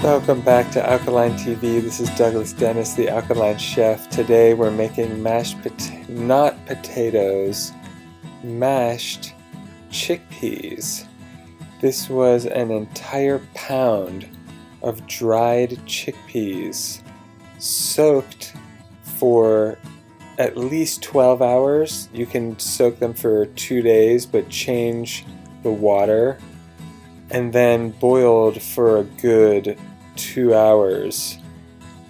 Welcome back to Alkaline TV. This is Douglas Dennis, the Alkaline Chef. Today we're making not potatoes, mashed chickpeas. This was an entire pound of dried chickpeas soaked for at least 12 hours. You can soak them for 2 days, but change the water, and then boiled for a good 2 hours.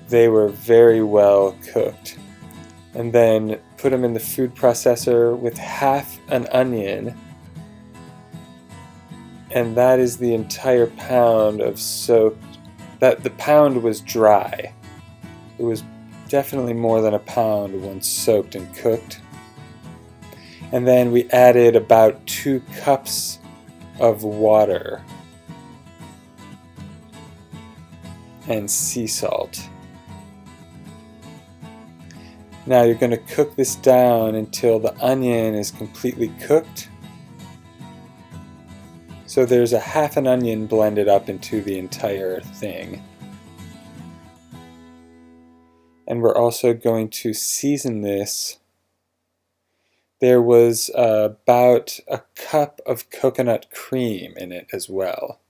They were very well cooked. And then put them in the food processor with half an onion. And that is the entire pound of soaked. The pound was dry. It was definitely more than a pound once soaked and cooked. And then we added about 2 cups of water and sea salt. Now you're going to cook this down until the onion is completely cooked. So there's a half an onion blended up into the entire thing. And we're also going to season this. There was about a cup of coconut cream in it as well.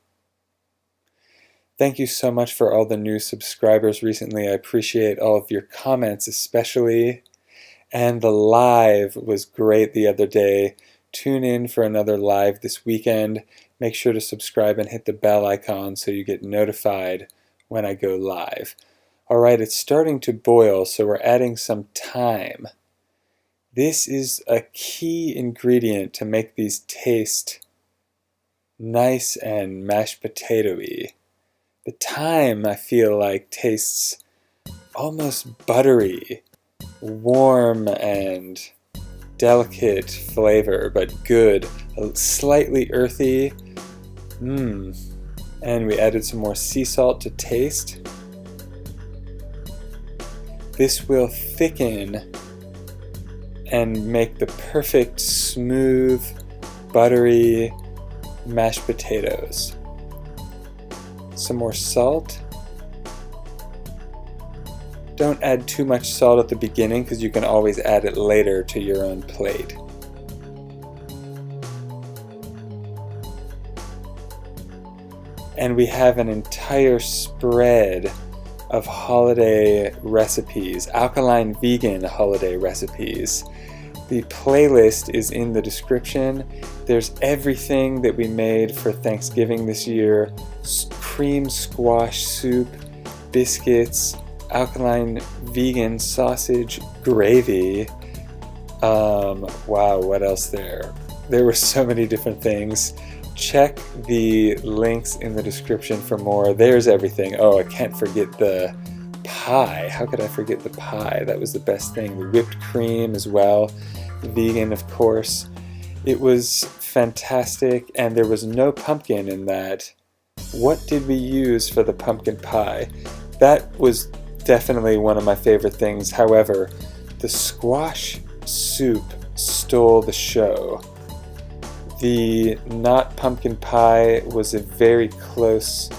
Thank you so much for all the new subscribers recently. I appreciate all of your comments especially. And the live was great the other day. Tune in for another live this weekend. Make sure to subscribe and hit the bell icon so you get notified when I go live. Alright, it's starting to boil, so we're adding some thyme. This is a key ingredient to make these taste nice and mashed potato-y. The thyme, I feel like, tastes almost buttery, warm and delicate flavor, but good, slightly earthy. And we added some more sea salt to taste. This will thicken and make the perfect smooth, buttery mashed potatoes. Some more salt. Don't add too much salt at the beginning because you can always add it later to your own plate. And we have an entire spread of holiday recipes, alkaline vegan holiday recipes. The playlist is in the description. There's everything that we made for Thanksgiving this year: cream squash soup, biscuits, alkaline vegan sausage gravy. Wow, what else there? There were so many different things. Check the links in the description for more. There's everything. Oh, I can't forget the pie. How could I forget the pie? That was the best thing. The whipped cream as well. Vegan, of course. It was fantastic, and there was no pumpkin in that. What did we use for the pumpkin pie? That was definitely one of my favorite things. However, the squash soup stole the show. The not pumpkin pie was a very close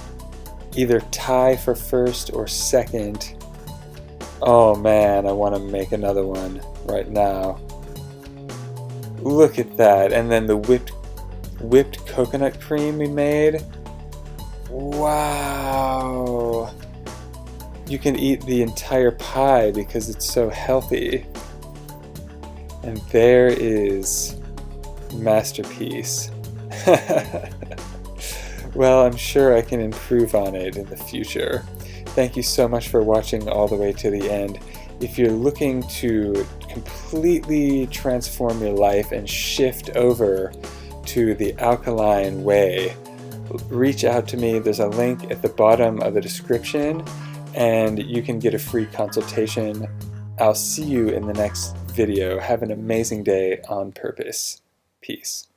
either tie for first or second. Oh man, I want to make another one right now. Look at that. And then the whipped coconut cream we made. Wow. You can eat the entire pie because it's so healthy. And there is masterpiece. Well, I'm sure I can improve on it in the future. Thank you so much for watching all the way to the end. If you're looking to completely transform your life and shift over to the alkaline way, reach out to me. There's a link at the bottom of the description, and you can get a free consultation. I'll see you in the next video. Have an amazing day on purpose. Peace.